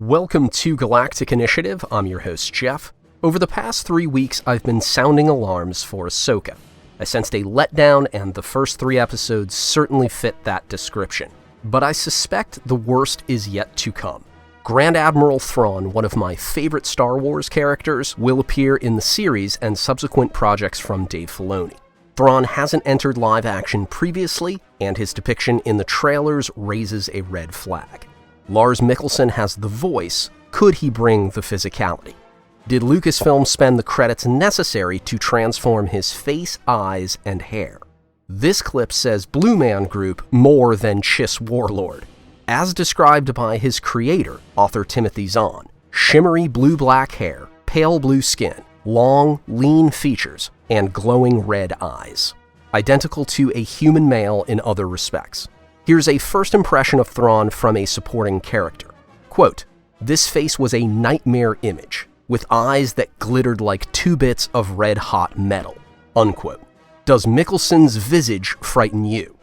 Welcome to Galactic Initiative. I'm your host, Jeff. Over the past 3 weeks, I've been sounding alarms for Ahsoka. I sensed a letdown, and the first 3 episodes certainly fit that description. But I suspect the worst is yet to come. Grand Admiral Thrawn, one of my favorite Star Wars characters, will appear in the series and subsequent projects from Dave Filoni. Thrawn hasn't entered live action previously, and his depiction in the trailers raises a red flag. Lars Mikkelsen has the voice. Could he bring the physicality? Did Lucasfilm spend the credits necessary to transform his face, eyes, and hair? This clip says Blue Man Group more than Chiss Warlord. As described by his creator, author Timothy Zahn, shimmery blue-black hair, pale blue skin, long, lean features, and glowing red eyes. Identical to a human male in other respects. Here's a first impression of Thrawn from a supporting character. Quote, "This face was a nightmare image, with eyes that glittered like 2 bits of red-hot metal." Unquote. Does Mikkelsen's visage frighten you?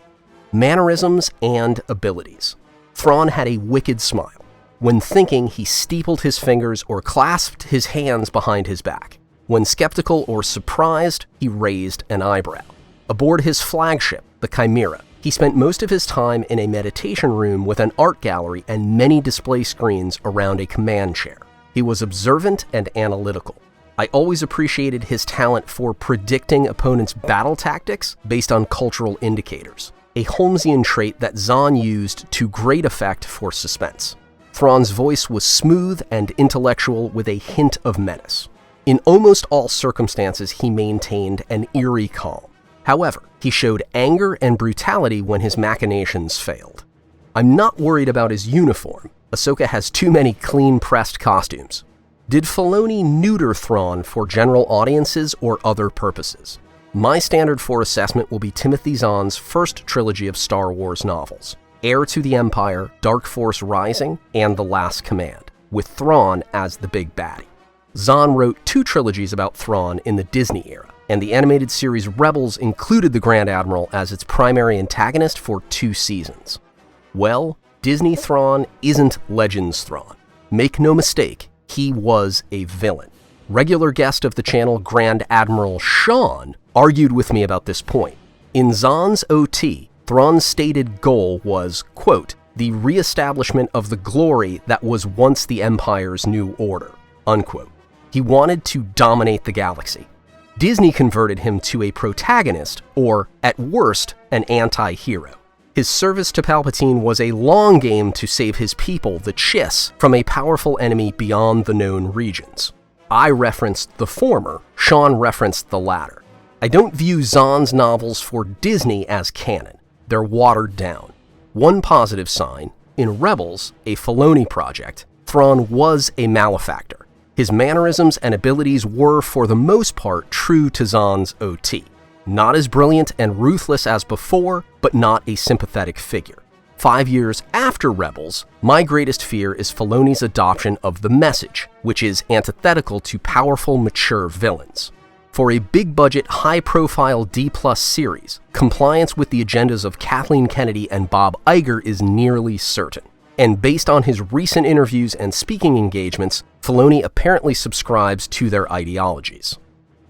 Mannerisms and abilities. Thrawn had a wicked smile. When thinking, he steepled his fingers or clasped his hands behind his back. When skeptical or surprised, he raised an eyebrow. Aboard his flagship, the Chimera, he spent most of his time in a meditation room with an art gallery and many display screens around a command chair. He was observant and analytical. I always appreciated his talent for predicting opponents' battle tactics based on cultural indicators, a Holmesian trait that Zahn used to great effect for suspense. Thrawn's voice was smooth and intellectual with a hint of menace. In almost all circumstances, he maintained an eerie calm. However, he showed anger and brutality when his machinations failed. I'm not worried about his uniform. Ahsoka has too many clean-pressed costumes. Did Filoni neuter Thrawn for general audiences or other purposes? My standard for assessment will be Timothy Zahn's first trilogy of Star Wars novels, Heir to the Empire, Dark Force Rising, and The Last Command, with Thrawn as the big baddie. Zahn wrote 2 trilogies about Thrawn in the Disney era, and the animated series Rebels included the Grand Admiral as its primary antagonist for 2 seasons. Well, Disney Thrawn isn't Legends Thrawn. Make no mistake, he was a villain. Regular guest of the channel Grand Admiral Sean argued with me about this point. In Zahn's OT, Thrawn's stated goal was, quote, "the reestablishment of the glory that was once the Empire's new order," unquote. He wanted to dominate the galaxy. Disney converted him to a protagonist, or, at worst, an anti-hero. His service to Palpatine was a long game to save his people, the Chiss, from a powerful enemy beyond the known regions. I referenced the former, Sean referenced the latter. I don't view Zahn's novels for Disney as canon. They're watered down. One positive sign, in Rebels, a Filoni project, Thrawn was a malefactor. His mannerisms and abilities were, for the most part, true to Zahn's OT. Not as brilliant and ruthless as before, but not a sympathetic figure. 5 years after Rebels, my greatest fear is Filoni's adoption of the message, which is antithetical to powerful, mature villains. For a big-budget, high-profile D+ series, compliance with the agendas of Kathleen Kennedy and Bob Iger is nearly certain. And based on his recent interviews and speaking engagements, Filoni apparently subscribes to their ideologies.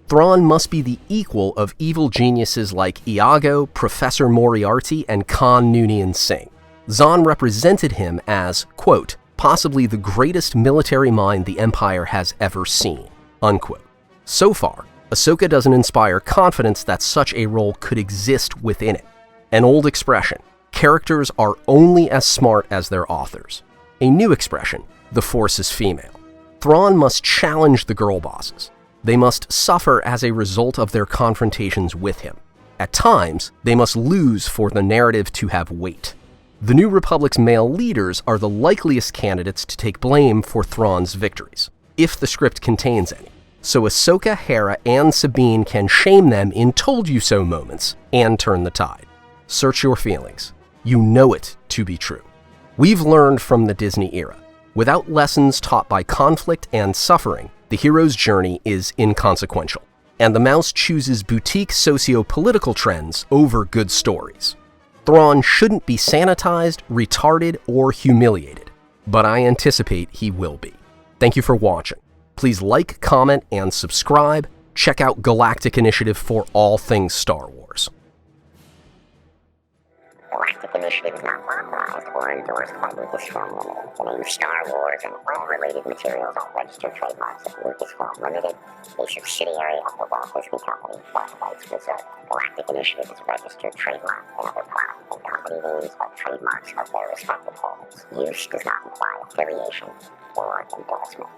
Thrawn must be the equal of evil geniuses like Iago, Professor Moriarty, and Khan Noonien Singh. Zahn represented him as, quote, "possibly the greatest military mind the Empire has ever seen," unquote. So far, Ahsoka doesn't inspire confidence that such a role could exist within it. An old expression, characters are only as smart as their authors. A new expression, the Force is female. Thrawn must challenge the girl bosses. They must suffer as a result of their confrontations with him. At times, they must lose for the narrative to have weight. The New Republic's male leaders are the likeliest candidates to take blame for Thrawn's victories, if the script contains any. So Ahsoka, Hera, and Sabine can shame them in told-you-so moments and turn the tide. Search your feelings. You know it to be true. We've learned from the Disney era. Without lessons taught by conflict and suffering, the hero's journey is inconsequential, and the mouse chooses boutique socio-political trends over good stories. Thrawn shouldn't be sanitized, retarded, or humiliated. but I anticipate he will be. Thank you for watching. Please like, comment, and subscribe. Check out Galactic Initiative for all things Star Wars. Galactic Initiative is not authorized or endorsed by Lucasfilm Limited. The name Star Wars and all related materials are registered trademarks of Lucasfilm Limited, a subsidiary of the Walt Disney Company, all rights reserved. Galactic Initiative is a registered trademark and other product and company names are trademarks of their respective holders. Use does not imply affiliation or endorsement.